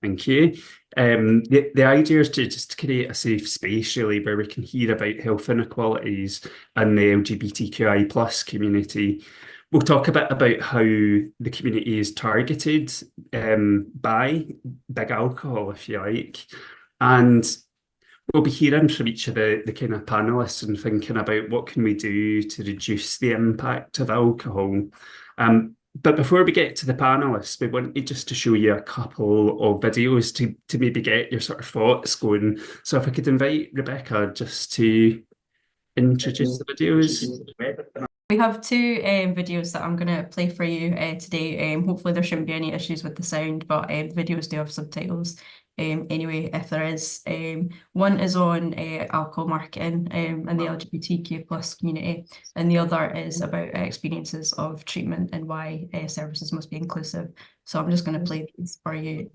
Thank you. The idea is to just create a safe space, really, where we can hear about health inequalities and the LGBTQI plus community. We'll talk a bit about how the community is targeted by big alcohol, if you like. And we'll be hearing from each of the kind of panelists and thinking about what can we do to reduce the impact of alcohol. But before we get to the panelists, we wanted just to show you a couple of videos to maybe get your sort of thoughts going. So if I could invite Rebecca just to introduce the videos. We have two videos that I'm going to play for you today. Hopefully there shouldn't be any issues with the sound, but the videos do have subtitles. Anyway, if there is, one is on alcohol marketing and the LGBTQ plus community, and the other is about experiences of treatment and why services must be inclusive. So I'm just going to play these for you.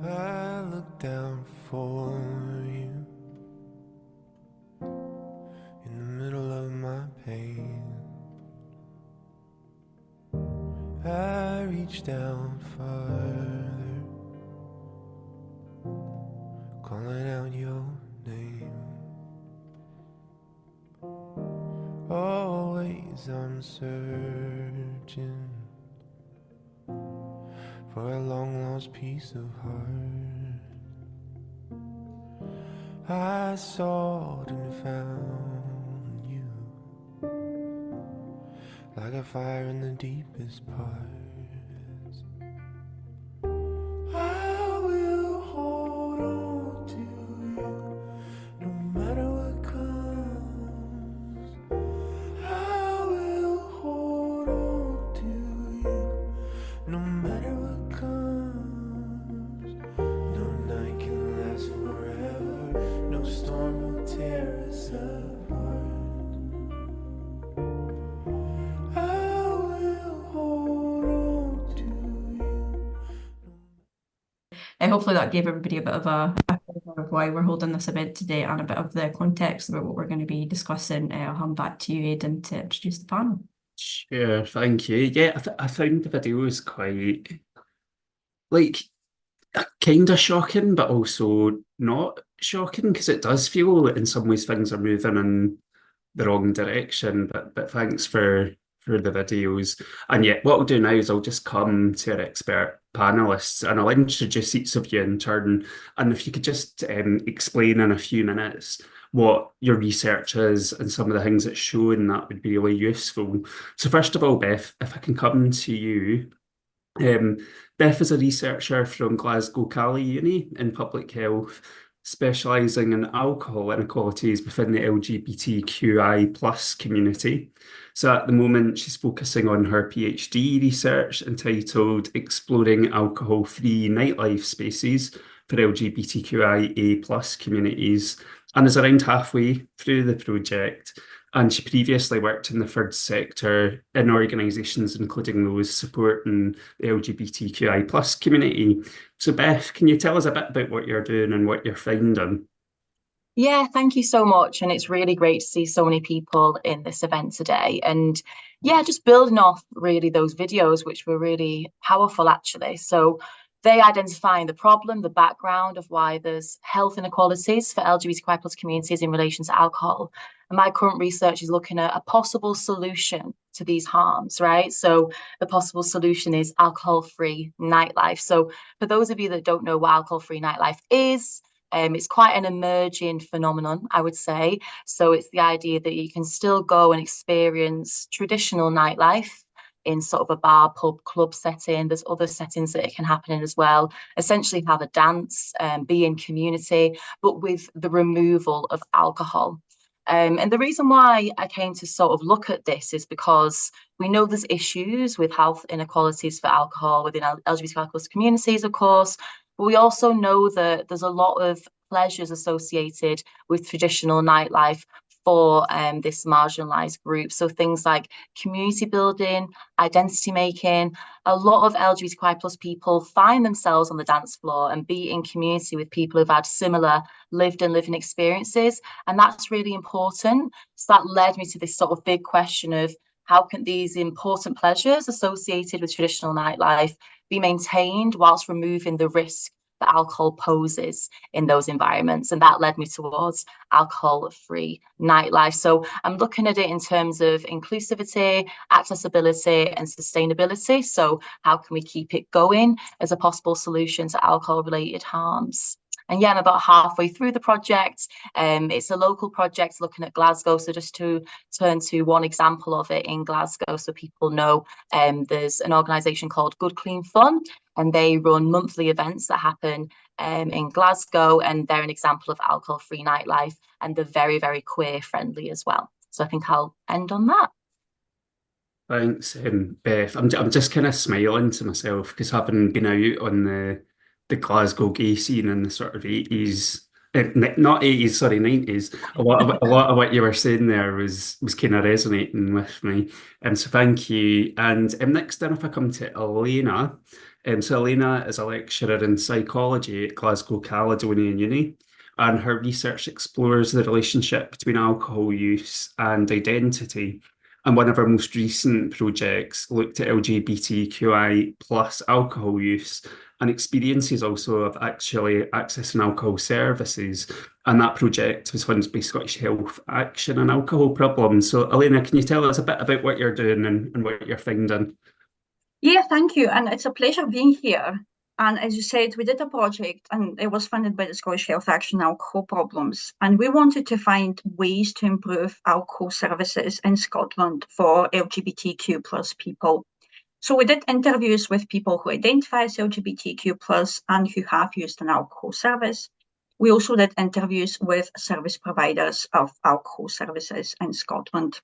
I look down for you in the middle of my pain. I reach down farther, calling out your name. Always I'm searching for a long-lost piece of heart. I sought and found you, like a fire in the deepest parts. I will hold on to you, no matter what comes. I will hold on to you, no matter what comes. No night can last forever, no storm will tear us apart. I will hold on to you. Hopefully that gave everybody a bit of a flavour of why we're holding this event today and a bit of the context about what we're going to be discussing. I'll hand back to you, Aidan, to introduce the panel. Sure, thank you. Yeah, I found the videos quite, like, kind of shocking, but also not shocking because it does feel that in some ways things are moving in the wrong direction. But thanks for the videos. And yeah, what I'll do now is I'll just come to our expert panelists and I'll introduce each of you in turn. And if you could just explain in a few minutes what your research is and some of the things it's shown, that would be really useful. So first of all, Beth, if I can come to you. Um, Beth is a researcher from Glasgow Cali Uni in public health, specialising in alcohol inequalities within the LGBTQI plus community. So at the moment, she's focusing on her PhD research entitled Exploring Alcohol-Free Nightlife Spaces for LGBTQIA plus communities, and is around halfway through the project. And she previously worked in the third sector in organisations, including those supporting the LGBTQI plus community. So Beth, can you tell us a bit about what you're doing and what you're finding? Yeah, thank you so much. And it's really great to see so many people in this event today. And yeah, just building off really those videos, which were really powerful, actually. So they identifying the problem, the background of why there's health inequalities for LGBTQI plus communities in relation to alcohol. And my current research is looking at a possible solution to these harms, right? So the possible solution is alcohol-free nightlife. So for those of you that don't know what alcohol-free nightlife is, it's quite an emerging phenomenon, I would say. So it's the idea that you can still go and experience traditional nightlife in sort of a bar, pub, club setting. There's other settings that it can happen in as well. Essentially have a dance, be in community, but with the removal of alcohol. And the reason why I came to sort of look at this is because we know there's issues with health inequalities for alcohol within LGBTQ communities, of course, but we also know that there's a lot of pleasures associated with traditional nightlife for this marginalized group. So things like community building, identity making. A lot of LGBTQI plus people find themselves on the dance floor and be in community with people who've had similar lived and living experiences. And that's really important. So that led me to this sort of big question of how can these important pleasures associated with traditional nightlife be maintained whilst removing the risk that alcohol poses in those environments? And that led me towards alcohol-free nightlife. So I'm looking at it in terms of inclusivity, accessibility, and sustainability. So how can we keep it going as a possible solution to alcohol-related harms? And yeah, I'm about halfway through the project. It's a local project looking at Glasgow. So just to turn to one example of it in Glasgow so people know, there's an organisation called Good Clean Fun, and they run monthly events that happen in Glasgow, and they're an example of alcohol-free nightlife, and they're very, very queer friendly as well. So I think I'll end on that. Thanks, Beth. I'm just kind of smiling to myself because having been out on the Glasgow gay scene in the sort of 80s, not 80s, sorry, 90s. A lot of what you were saying there was kind of resonating with me. So thank you. And next then, if I come to Elena, so Elena is a lecturer in psychology at Glasgow Caledonian Uni. And her research explores the relationship between alcohol use and identity. And one of our most recent projects looked at LGBTQI plus alcohol use and experiences also of actually accessing alcohol services. And that project was funded by Scottish Health Action on Alcohol Problems. So, Elena, can you tell us a bit about what you're doing and what you're finding? Yeah, thank you. And it's a pleasure being here. And as you said, we did a project and it was funded by the Scottish Health Action on Alcohol Problems. And we wanted to find ways to improve alcohol services in Scotland for LGBTQ plus people. So we did interviews with people who identify as LGBTQ plus and who have used an alcohol service. We also did interviews with service providers of alcohol services in Scotland.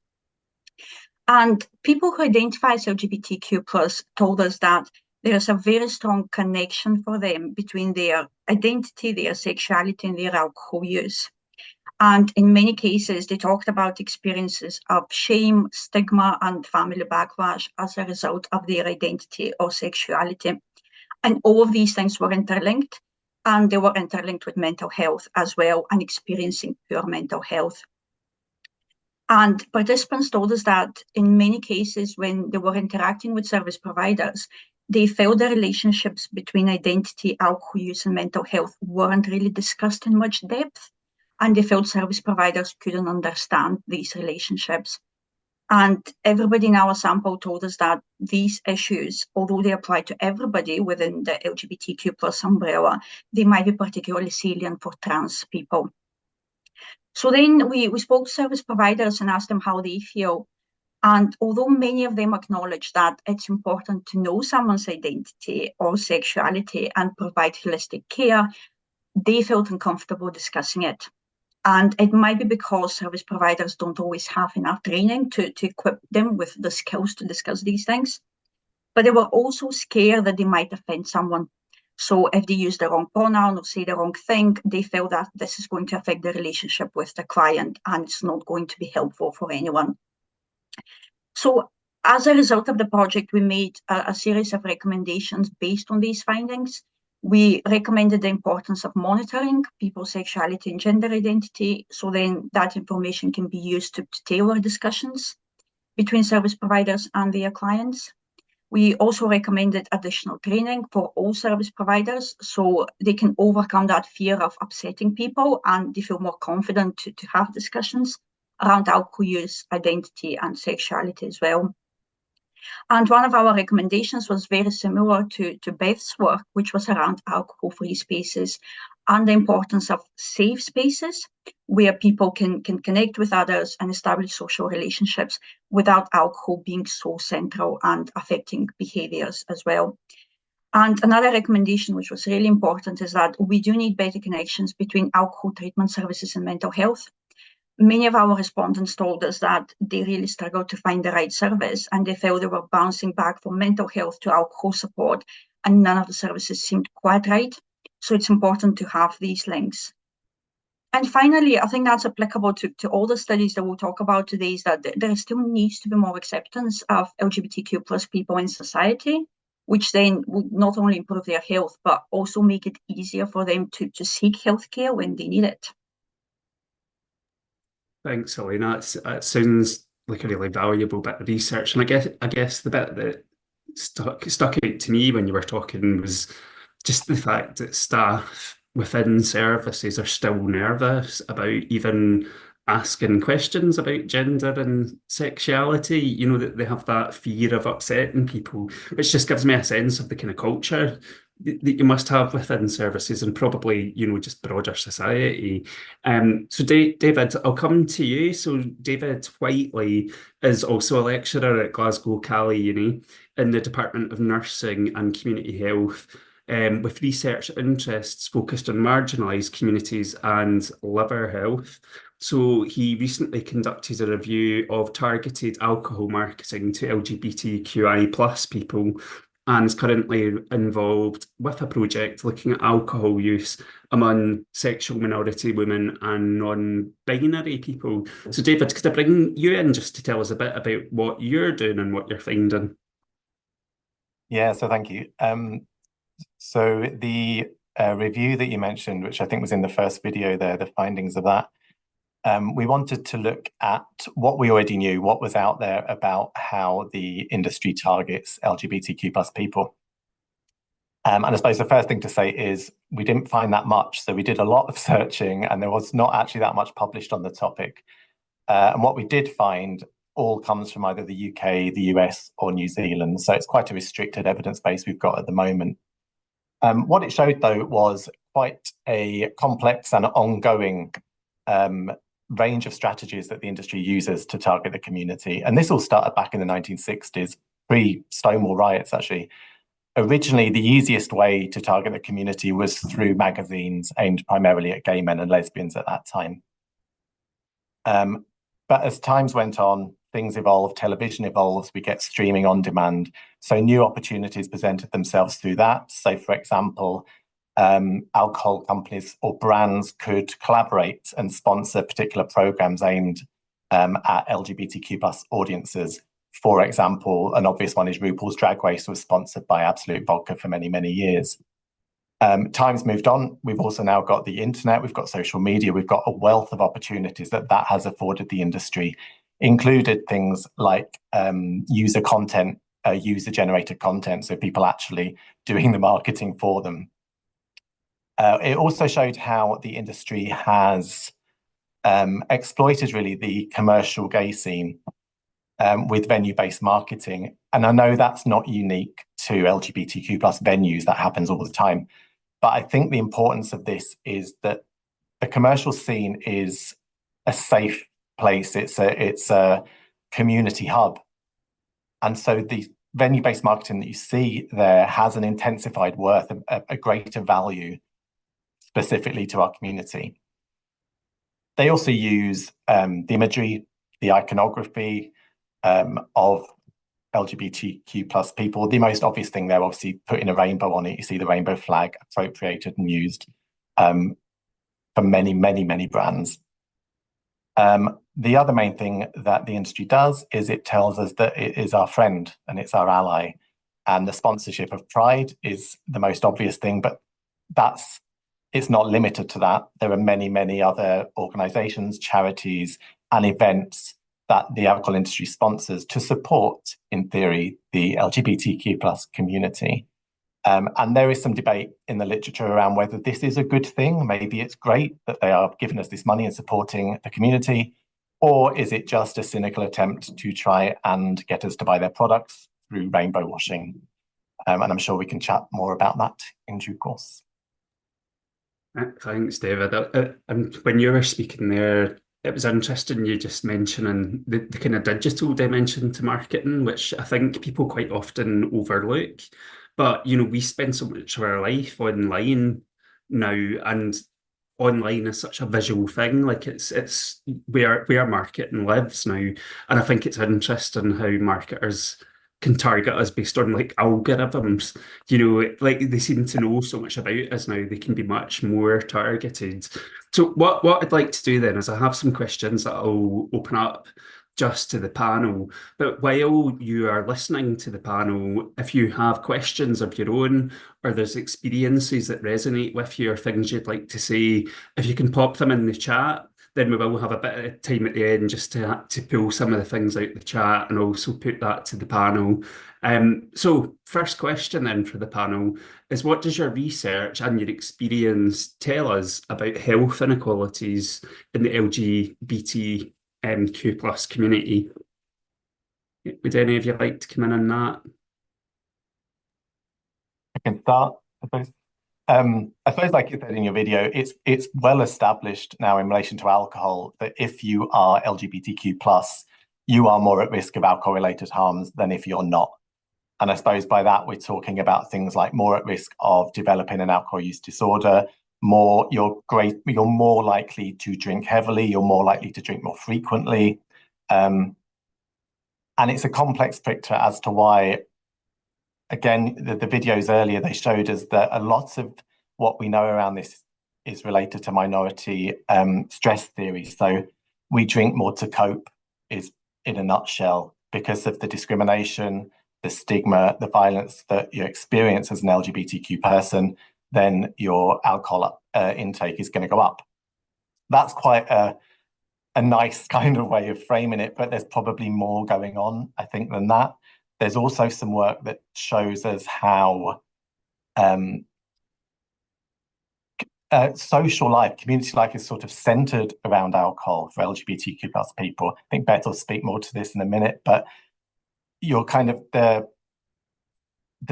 And people who identify as LGBTQ plus told us that there is a very strong connection for them between their identity, their sexuality, and their alcohol use. And in many cases, they talked about experiences of shame, stigma, and family backlash as a result of their identity or sexuality. And all of these things were interlinked, and they were interlinked with mental health as well, and experiencing poor mental health. And participants told us that in many cases, when they were interacting with service providers, they felt the relationships between identity, alcohol use, and mental health weren't really discussed in much depth. And they felt service providers couldn't understand these relationships. And everybody in our sample told us that these issues, although they apply to everybody within the LGBTQ plus umbrella, they might be particularly salient for trans people. So then we spoke to service providers and asked them how they feel. And although many of them acknowledge that it's important to know someone's identity or sexuality and provide holistic care, they felt uncomfortable discussing it. And it might be because service providers don't always have enough training to equip them with the skills to discuss these things. But they were also scared that they might offend someone. So if they use the wrong pronoun or say the wrong thing, they feel that this is going to affect the relationship with the client and it's not going to be helpful for anyone. So as a result of the project, we made a series of recommendations based on these findings. We recommended the importance of monitoring people's sexuality and gender identity, so then that information can be used to tailor discussions between service providers and their clients. We also recommended additional training for all service providers so they can overcome that fear of upsetting people and they feel more confident to have discussions around alcohol use, identity, and sexuality as well. And one of our recommendations was very similar to Beth's work, which was around alcohol-free spaces and the importance of safe spaces where people can connect with others and establish social relationships without alcohol being so central and affecting behaviors as well. And another recommendation, which was really important, is that we do need better connections between alcohol treatment services and mental health. Many of our respondents told us that they really struggled to find the right service and they felt they were bouncing back from mental health to alcohol support and none of the services seemed quite right. So it's important to have these links. And finally, I think that's applicable to all the studies that we'll talk about today, is that there still needs to be more acceptance of LGBTQ plus people in society, which then would not only improve their health, but also make it easier for them to seek healthcare when they need it. Thanks, Elena. It sounds like a really valuable bit of research, and I guess the bit that stuck out to me when you were talking was just the fact that staff within services are still nervous about even asking questions about gender and sexuality. You know, that they have that fear of upsetting people, which just gives me a sense of the kind of culture that you must have within services and probably, you know, just broader society. So David, I'll come to you. So David Whiteley is also a lecturer at Glasgow Cali Uni in the Department of Nursing and Community Health, with research interests focused on marginalised communities and liver health. So he recently conducted a review of targeted alcohol marketing to LGBTQI plus people and is currently involved with a project looking at alcohol use among sexual minority women and non-binary people. So David, could I bring you in just to tell us a bit about what you're doing and what you're finding? Yeah, so thank you. So the review that you mentioned, which I think was in the first video there, the findings of that, we wanted to look at what we already knew, what was out there about how the industry targets LGBTQ plus people. And I suppose the first thing to say is we didn't find that much. So we did a lot of searching and there was not actually that much published on the topic. And what we did find all comes from either the UK, the US or New Zealand. So it's quite a restricted evidence base we've got at the moment. What it showed, though, was quite a complex and ongoing range of strategies that the industry uses to target the community. And this all started back in the 1960s, pre-Stonewall riots, actually. Originally, the easiest way to target the community was through magazines aimed primarily at gay men and lesbians at that time. But as times went on, things evolved, television evolves, we get streaming on demand. So new opportunities presented themselves through that. So for example, alcohol companies or brands could collaborate and sponsor particular programs aimed at LGBTQ plus audiences. For example, an obvious one is RuPaul's Drag Race was sponsored by Absolute Vodka for many, many years. Time's moved on. We've also now got the internet, we've got social media, we've got a wealth of opportunities that has afforded the industry, included things like user content, user-generated content, so people actually doing the marketing for them. It also showed how the industry has exploited really the commercial gay scene with venue-based marketing. And I know that's not unique to LGBTQ plus venues, that happens all the time. But I think the importance of this is that the commercial scene is a safe place. It's a community hub. And so the venue-based marketing that you see there has an intensified worth, a greater value specifically to our community. They also use the imagery, the iconography of LGBTQ plus people. The most obvious thing there, obviously, putting a rainbow on it. You see the rainbow flag appropriated and used for many, many, many brands. The other main thing that the industry does is it tells us that it is our friend and it's our ally. And the sponsorship of Pride is the most obvious thing, but it's not limited to that. There are many, many other organizations, charities, and events that the alcohol industry sponsors to support, in theory, the LGBTQ plus community. And there is some debate in the literature around whether this is a good thing. Maybe it's great that they are giving us this money and supporting the community, or is it just a cynical attempt to try and get us to buy their products through rainbow washing? And I'm sure we can chat more about that in due course. Thanks, David. And when you were speaking there, it was interesting you just mentioning the kind of digital dimension to marketing, which I think people quite often overlook. But, we spend so much of our life online now, and online is such a visual thing. Like it's where marketing lives now. And I think it's interesting how marketers can target us based on like algorithms. Like they seem to know so much about us now, they can be much more targeted. So what I'd like to do then is I have some questions that I'll open up just to the panel. But while you are listening to the panel, if you have questions of your own, or there's experiences that resonate with you or things you'd like to say, if you can pop them in the chat, then we will have a bit of time at the end just to pull some of the things out the chat and also put that to the panel. So first question then for the panel is, what does your research and your experience tell us about health inequalities in the LGBTQ plus community? Would any of you like to come in on that? I can start, I suppose. I suppose, like you said in your video, it's well established now in relation to alcohol that if you are LGBTQ plus, you are more at risk of alcohol-related harms than if you're not. And I suppose by that we're talking about things like more at risk of developing an alcohol use disorder, you're more likely to drink heavily, you're more likely to drink more frequently. And it's a complex picture as to why. Again, the videos earlier, they showed us that a lot of what we know around this is related to minority stress theory. So we drink more to cope is, in a nutshell, because of the discrimination, the stigma, the violence that you experience as an LGBTQ person, then your alcohol intake is going to go up. That's quite a nice kind of way of framing it, but there's probably more going on, I think, than that. There's also some work that shows us how social life, community life is sort of centered around alcohol for LGBTQ plus people. I think Beth will speak more to this in a minute, but you're kind of the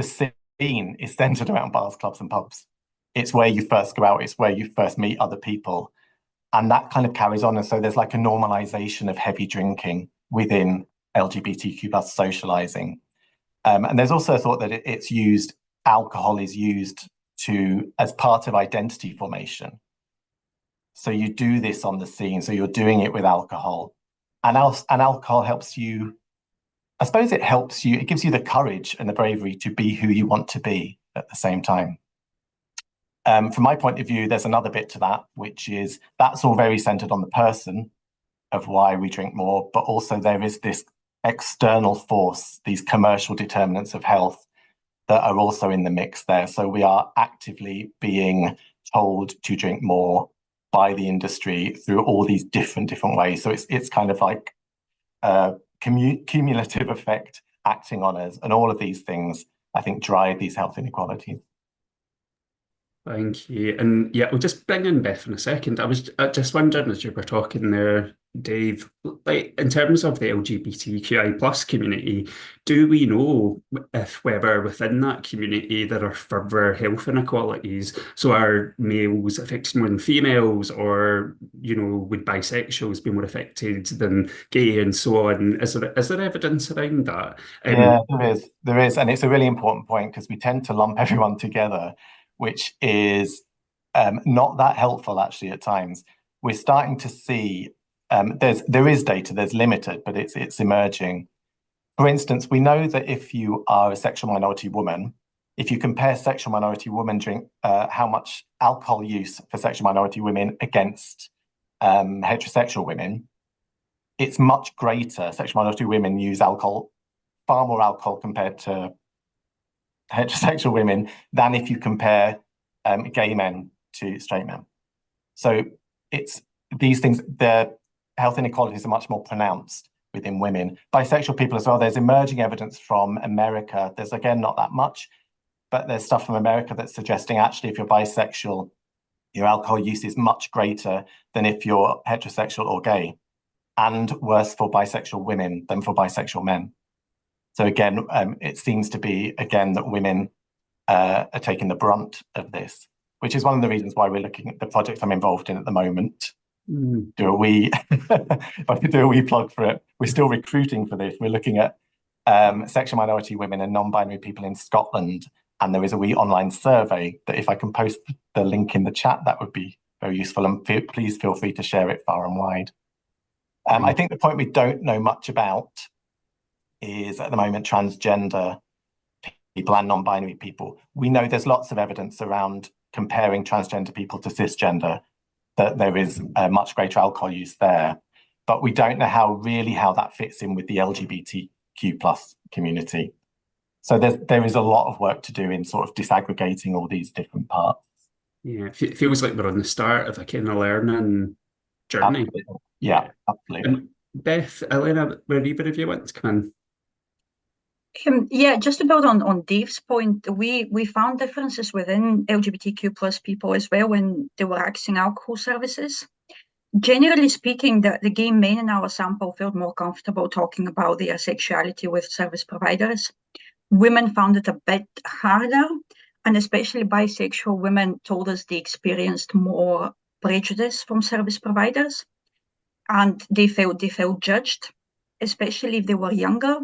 scene is centered around bars, clubs, and pubs. It's where you first go out, it's where you first meet other people. And that kind of carries on. And so there's like a normalization of heavy drinking within LGBTQ plus socializing. And there's also a thought that alcohol is used as part of identity formation. So you do this on the scene, so you're doing it with alcohol. And alcohol helps you, I suppose it gives you the courage and the bravery to be who you want to be at the same time. From my point of view, there's another bit to that, which is that's all very centered on the person of why we drink more, but also there is this external force, these commercial determinants of health that are also in the mix there. So we are actively being told to drink more by the industry through all these different ways. So it's kind of like a cumulative effect acting on us, and all of these things I think drive these health inequalities. Thank you. And yeah, we'll just bring in Beth in a second. I was just wondering as you were talking there, Dave, like in terms of the LGBTQI plus community, do we know if whether within that community there are further health inequalities? So are males affected more than females, or would bisexuals be more affected than gay and so on? Is there evidence around that? Yeah, there is, and it's a really important point because we tend to lump everyone together, which is not that helpful actually at times. We're starting to see there is data, there's limited, but it's emerging. For instance, we know that if you are a sexual minority woman, if you compare sexual minority women drink how much alcohol use for sexual minority women against heterosexual women, it's much greater. Sexual minority women use alcohol, far more alcohol compared to heterosexual women than if you compare gay men to straight men. So it's these things, the health inequalities are much more pronounced within women. Bisexual people as well, there's emerging evidence from America. There's again not that much, but there's stuff from America that's suggesting actually if you're bisexual, your alcohol use is much greater than if you're heterosexual or gay, and worse for bisexual women than for bisexual men. So again, it seems to be, again, that women are taking the brunt of this, which is one of the reasons why we're looking at the project I'm involved in at the moment. Do a wee, if I could do a wee plug for it, we're still recruiting for this. We're looking at sexual minority women and non-binary people in Scotland. And there is a wee online survey that if I can post the link in the chat, that would be very useful. And please feel free to share it far and wide. I think the point we don't know much about is at the moment transgender people and non-binary people. We know there's lots of evidence around comparing transgender people to cisgender, that there is a much greater alcohol use there. But we don't know how that fits in with the LGBTQ plus community. So there is a lot of work to do in sort of disaggregating all these different parts. Yeah, it feels like we're on the start of a kind of learning journey. Absolutely. Yeah, absolutely. And Beth, Elena, where either of you want to come in? Yeah, just to build on Dave's point, we found differences within LGBTQ plus people as well when they were accessing alcohol services. Generally speaking, the gay men in our sample felt more comfortable talking about their sexuality with service providers. Women found it a bit harder, and especially bisexual women told us they experienced more prejudice from service providers, and they felt judged, especially if they were younger.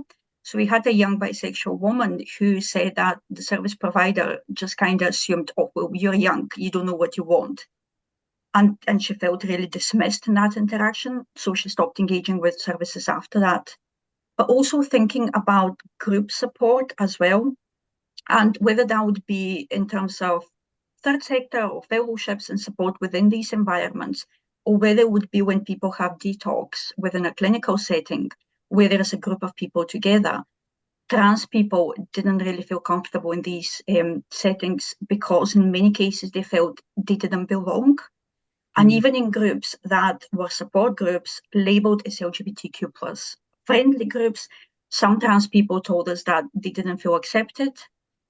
So we had a young bisexual woman who said that the service provider just kind of assumed, oh, well, you're young, you don't know what you want. And she felt really dismissed in that interaction. So she stopped engaging with services after that. But also thinking about group support as well, and whether that would be in terms of third sector or fellowships and support within these environments, or whether it would be when people have detox within a clinical setting, where there is a group of people together. Trans people didn't really feel comfortable in these settings because in many cases they felt they didn't belong. And even in groups that were support groups labeled as LGBTQ plus friendly groups, some trans people told us that they didn't feel accepted.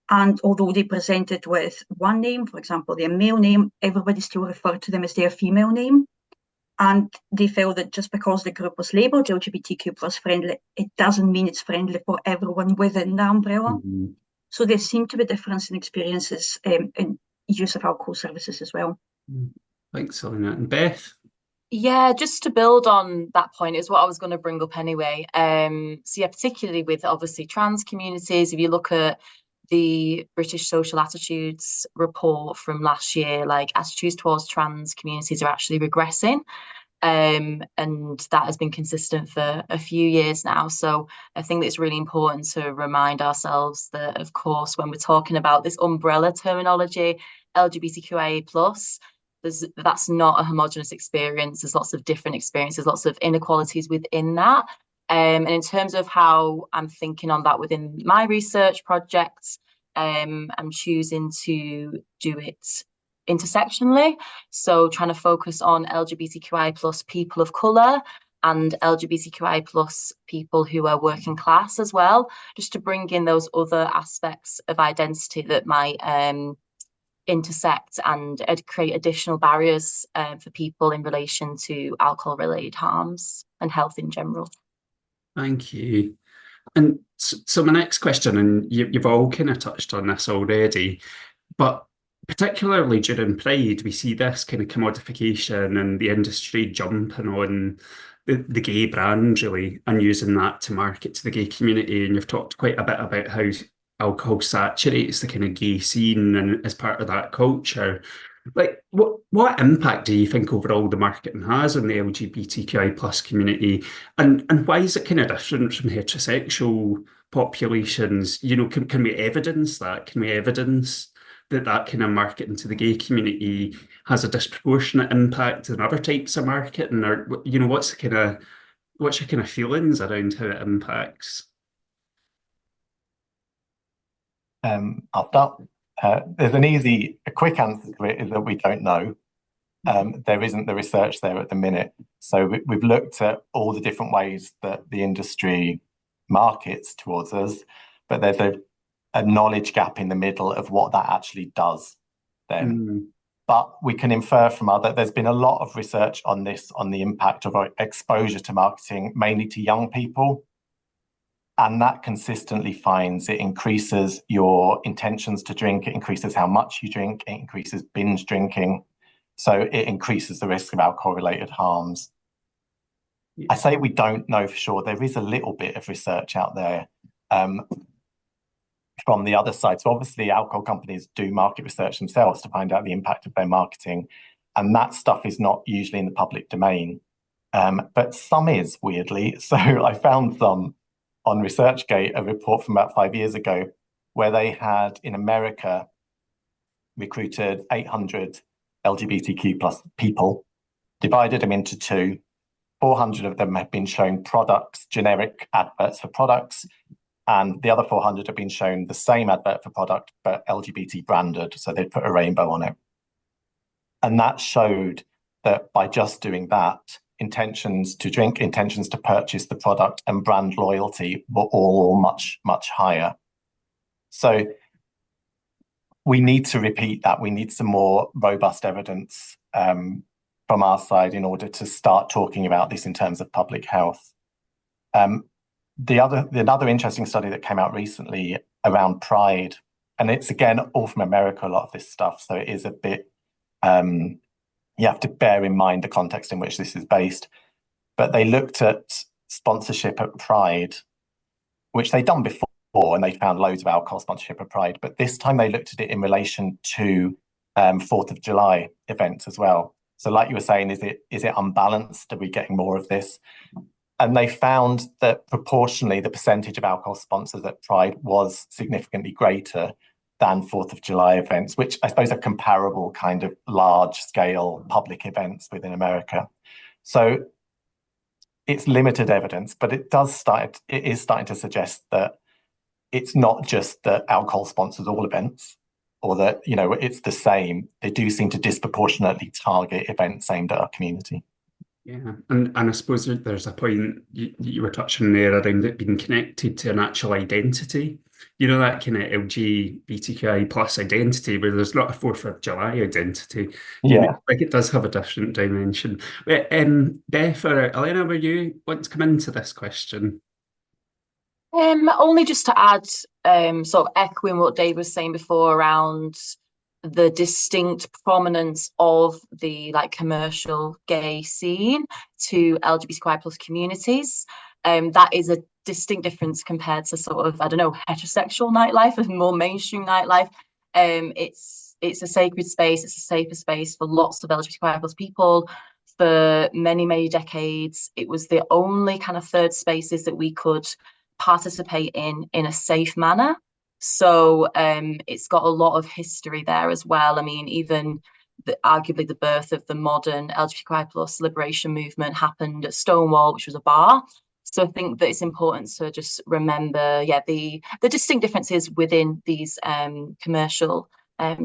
And although they presented with one name, for example, their male name, everybody still referred to them as their female name. And they felt that just because the group was labeled LGBTQ plus friendly, it doesn't mean it's friendly for everyone within the umbrella. So there seemed to be a difference in experiences in use of alcohol services as well. Thanks, Elena. And Beth? Yeah, just to build on that point is what I was going to bring up anyway. So yeah, particularly with obviously trans communities, if you look at the British Social Attitudes report from last year, like attitudes towards trans communities are actually regressing. And that has been consistent for a few years now. So I think it's really important to remind ourselves that, of course, when we're talking about this umbrella terminology, LGBTQIA+, that's not a homogenous experience. There's lots of different experiences, lots of inequalities within that. And in terms of how I'm thinking on that within my research projects, I'm choosing to do it intersectionally, so trying to focus on LGBTQI plus people of colour and LGBTQI plus people who are working class as well, just to bring in those other aspects of identity that might intersect and create additional barriers for people in relation to alcohol-related harms and health in general. Thank you. And so my next question, and you've all kind of touched on this already, but particularly during Pride, we see this kind of commodification and the industry jumping on the gay brand, really, and using that to market to the gay community. And you've talked quite a bit about how alcohol saturates the kind of gay scene and as part of that culture. Like, what impact do you think overall the marketing has on the LGBTQI plus community, and why is it kind of different from heterosexual populations? You know, can we evidence that? Can we evidence that kind of marketing to the gay community has a disproportionate impact than other types of marketing, or you know, what's your kind of feelings around how it impacts? I'll start. There's a quick answer to it is that we don't know. There isn't the research there at the minute. So we've looked at all the different ways that the industry markets towards us, but there's a knowledge gap in the middle of what that actually does then. But we can infer from there's been a lot of research on this, on the impact of exposure to marketing, mainly to young people. And that consistently finds it increases your intentions to drink, it increases how much you drink, it increases binge drinking. So it increases the risk of alcohol-related harms. Yeah. I say we don't know for sure. There is a little bit of research out there from the other side. So obviously alcohol companies do market research themselves to find out the impact of their marketing. And that stuff is not usually in the public domain. But some is, weirdly. So I found some on ResearchGate, a report from about 5 years ago, where they had, in America, recruited 800 LGBTQ plus people, divided them into two. 400 of them have been shown products, generic adverts for products, and the other 400 have been shown the same advert for product, but LGBT branded, so they put a rainbow on it. And that showed that by just doing that, intentions to drink, intentions to purchase the product, and brand loyalty were all much, much higher. So we need to repeat that. We need some more robust evidence from our side in order to start talking about this in terms of public health. Another interesting study that came out recently around Pride, and it's again all from America, a lot of this stuff, so it is a bit you have to bear in mind the context in which this is based. But they looked at sponsorship at Pride, which they'd done before, and they found loads of alcohol sponsorship at Pride. But this time they looked at it in relation to 4th of July events as well. So like you were saying, is it unbalanced? Are we getting more of this? And they found that proportionally, the percentage of alcohol sponsors at Pride was significantly greater than 4th of July events, which I suppose are comparable kind of large-scale public events within America. So it's limited evidence, but it is starting to suggest that it's not just that alcohol sponsors all events, or that, you know, it's the same. They do seem to disproportionately target events aimed at our community. Yeah, and I suppose there's a point you were touching there around it being connected to an actual identity. You know, that kind of LGBTQI plus identity, where there's not a 4th of July identity. Yeah. You know, like it does have a different dimension. But, Beth or Elena, were you want to come into this question? Only just to add, sort of echoing what Dave was saying before around the distinct prominence of the commercial gay scene to LGBTQI plus communities. That is a distinct difference compared to sort of, I don't know, heterosexual nightlife and more mainstream nightlife. It's a sacred space, it's a safer space for lots of LGBTQI plus people. For many, many decades, it was the only kind of third spaces that we could participate in a safe manner. So it's got a lot of history there as well. I mean, even arguably the birth of the modern LGBTQI plus liberation movement happened at Stonewall, which was a bar. So I think that it's important to just remember, the distinct differences within these commercial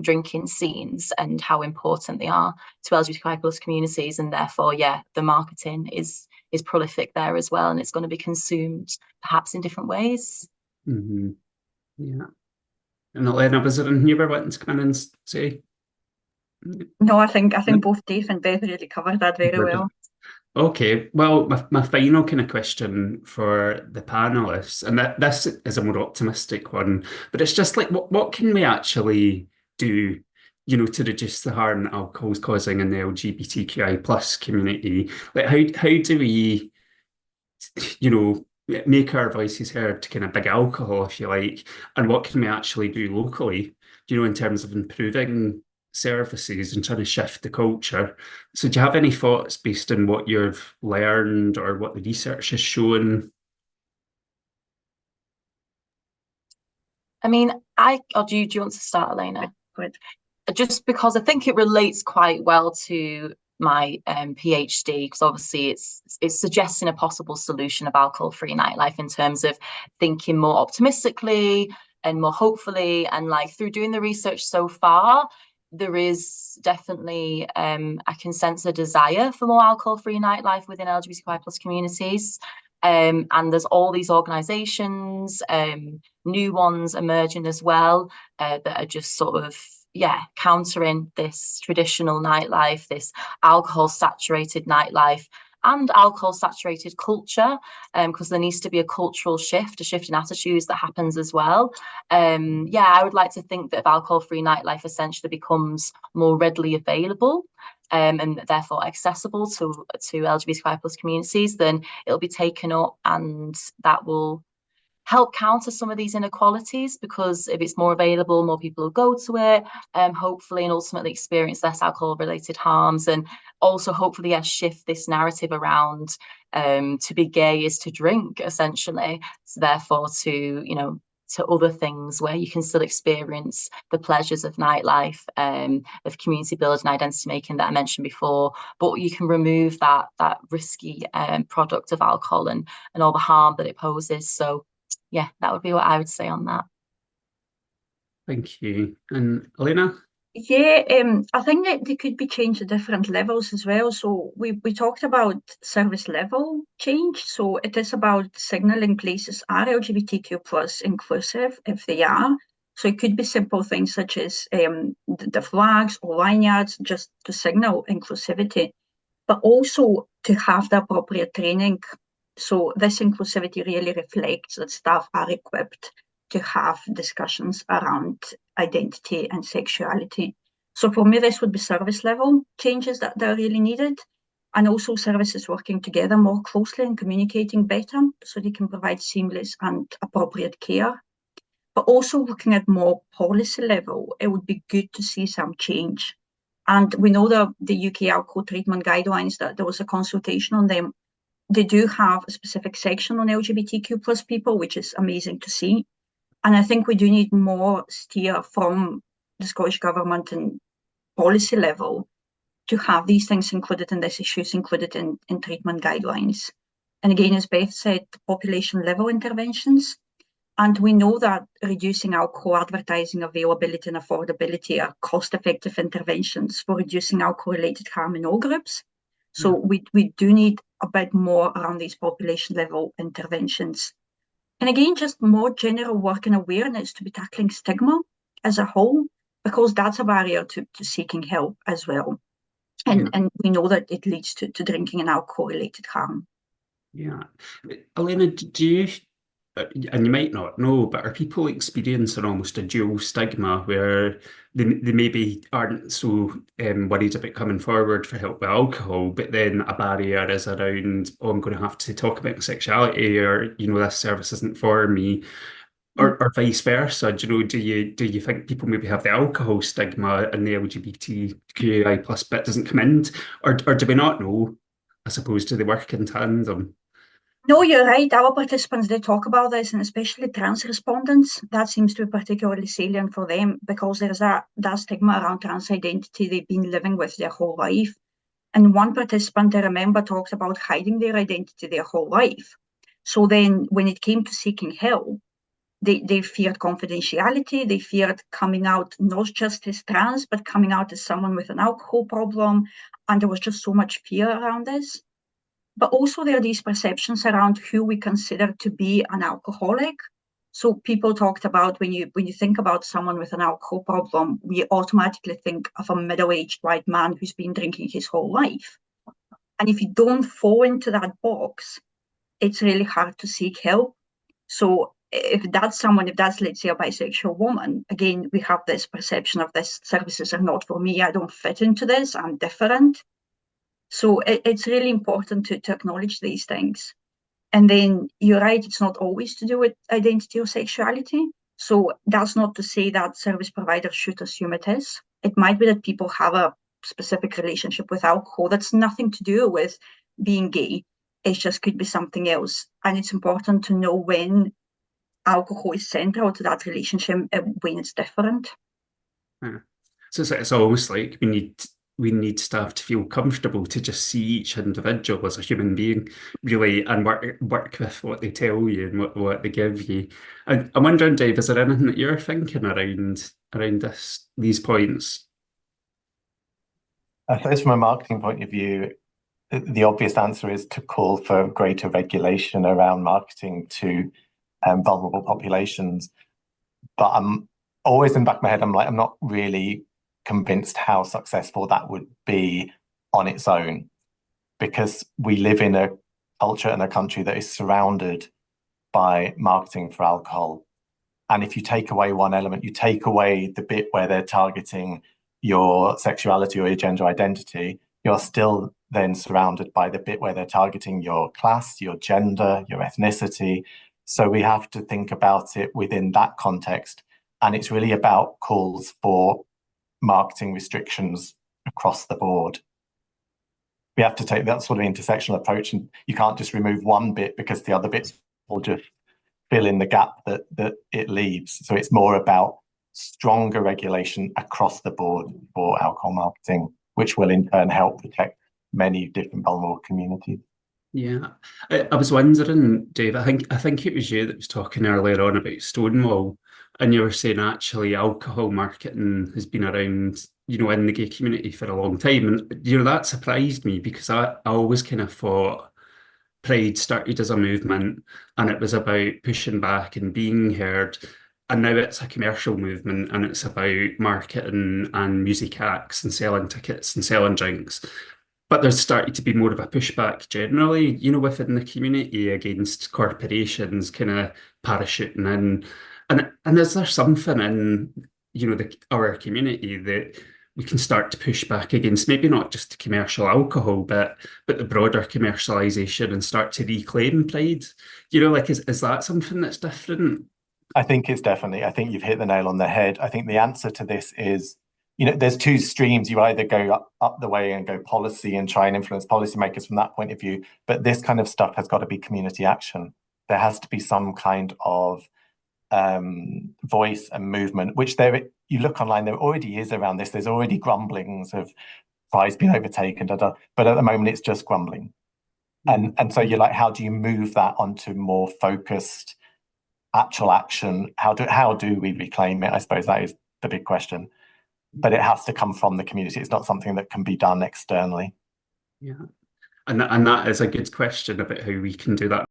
drinking scenes and how important they are to LGBTQI plus communities, and therefore, the marketing is prolific there as well, and it's going to be consumed perhaps in different ways. Mm-hmm. Yeah. And Elena, was there anything you were wanting to come in and say? No, I think both Dave and Beth really covered that very well. Okay, well, my final kind of question for the panelists, and this is a more optimistic one, but it's just like, what can we actually do, to reduce the harm that alcohol's causing in the LGBTQI plus community? Like, how do we, make our voices heard to kind of big alcohol, if you like, and what can we actually do locally, in terms of improving services and trying to shift the culture. So do you have any thoughts based on what you've learned or what the research has shown? I mean, or do you want to start, Elena? Good. Just because I think it relates quite well to my PhD, because obviously it's suggesting a possible solution of alcohol-free nightlife in terms of thinking more optimistically and more hopefully. And like through doing the research so far, there is definitely I can sense a desire for more alcohol-free nightlife within LGBTQI plus communities. And there's all these organizations, new ones emerging as well, that are just sort of countering this traditional nightlife, this alcohol saturated nightlife and alcohol saturated culture, because there needs to be a cultural shift, a shift in attitudes that happens as well. I would like to think that if alcohol free nightlife essentially becomes more readily available, and therefore accessible to LGBTQI plus communities, then it'll be taken up, and that will help counter some of these inequalities, because if it's more available, more people will go to it, hopefully, and ultimately experience less alcohol related harms, and also hopefully shift this narrative around to be gay is to drink, essentially. So therefore to other things where you can still experience the pleasures of nightlife, of community building, identity making that I mentioned before, but you can remove that risky product of alcohol and all the harm that it poses. So yeah, that would be what I would say on that. Thank you. And Elena? Yeah, I think that they could be changed at different levels as well. So we talked about service level change. So it is about signaling places are LGBTQ plus inclusive if they are. So it could be simple things such as the flags or lanyards, just to signal inclusivity, but also to have the appropriate training. So this inclusivity really reflects that staff are equipped to have discussions around identity and sexuality. So for me, this would be service level changes that are really needed, and also services working together more closely and communicating better so they can provide seamless and appropriate care. But also looking at more policy level, it would be good to see some change. And we know that the UK alcohol treatment guidelines, that there was a consultation on them. They do have a specific section on LGBTQ plus people, which is amazing to see. And I think we do need more steer from the Scottish Government and policy level to have these things included and these issues included in treatment guidelines. And again, as Beth said, population level interventions. And we know that reducing alcohol advertising availability and affordability are cost-effective interventions for reducing alcohol-related harm in all groups. So we do need a bit more around these population level interventions. And again, just more general work and awareness to be tackling stigma as a whole, because that's a barrier to seeking help as well. And we know that it leads to drinking and alcohol-related harm. Yeah. Elena, do you, and you might not know, but are people experiencing almost a dual stigma where they maybe aren't so worried about coming forward for help with alcohol, but then a barrier is around, oh, I'm going to have to talk about my sexuality, or, this service isn't for me, or vice versa. Do you think people maybe have the alcohol stigma and the LGBTQI plus bit doesn't come in, or do we not know? I suppose, do they work in tandem? No, you're right. Our participants, they talk about this, and especially trans respondents. That seems to be particularly salient for them because there's that stigma around trans identity they've been living with their whole life. And one participant I remember talked about hiding their identity their whole life. So then when it came to seeking help, they feared confidentiality. They feared coming out not just as trans, but coming out as someone with an alcohol problem. And there was just so much fear around this. But also there are these perceptions around who we consider to be an alcoholic. So people talked about when you think about someone with an alcohol problem, we automatically think of a middle-aged white man who's been drinking his whole life. And if you don't fall into that box, it's really hard to seek help. So if that's, let's say, a bisexual woman, again, we have this perception of this services are not for me, I don't fit into this, I'm different. So it's really important to acknowledge these things. And then you're right, it's not always to do with identity or sexuality. So that's not to say that service providers should assume it is. It might be that people have a specific relationship with alcohol that's nothing to do with being gay. It just could be something else. And it's important to know when alcohol is central to that relationship and when it's different. Yeah. So it's almost like we need staff to feel comfortable to just see each individual as a human being, really, and work with what they tell you and what they give you. And I'm wondering, Dave, is there anything that you're thinking around these points? I suppose from a marketing point of view, the obvious answer is to call for greater regulation around marketing to vulnerable populations. But I'm always in the back of my head, I'm not really convinced how successful that would be on its own, because we live in a culture and a country that is surrounded by marketing for alcohol. And if you take away one element, you take away the bit where they're targeting your sexuality or your gender identity, you're still then surrounded by the bit where they're targeting your class, your gender, your ethnicity. So we have to think about it within that context. And it's really about calls for marketing restrictions across the board. We have to take that sort of intersectional approach, and you can't just remove one bit because the other bits will just fill in the gap that it leaves. So it's more about stronger regulation across the board for alcohol marketing, which will in turn help protect many different vulnerable communities. Yeah, I was wondering, Dave, I think it was you that was talking earlier on about Stonewall, and you were saying actually alcohol marketing has been around, in the gay community for a long time. And, that surprised me because I always kind of thought Pride started as a movement and it was about pushing back and being heard. And now it's a commercial movement and it's about marketing and music acts and selling tickets and selling drinks. But there's started to be more of a pushback generally, within the community against corporations kind of parachuting in. And is there something in, our community that we can start to push back against, maybe not just commercial alcohol, but the broader commercialization and start to reclaim pride? Is that something that's different? I think it's definitely, I think you've hit the nail on the head. I think the answer to this is, there's two streams. You either go up the way and go policy and try and influence policymakers from that point of view, but this kind of stuff has got to be community action. There has to be some kind of voice and movement, which you look online, there already is around this. There's already grumblings of prize being overtaken, but at the moment it's just grumbling. And so you're like, how do you move that onto more focused actual action? How do we reclaim it? I suppose that is the big question. But it has to come from the community. It's not something that can be done externally. Yeah. And that is a good question about how we can do that.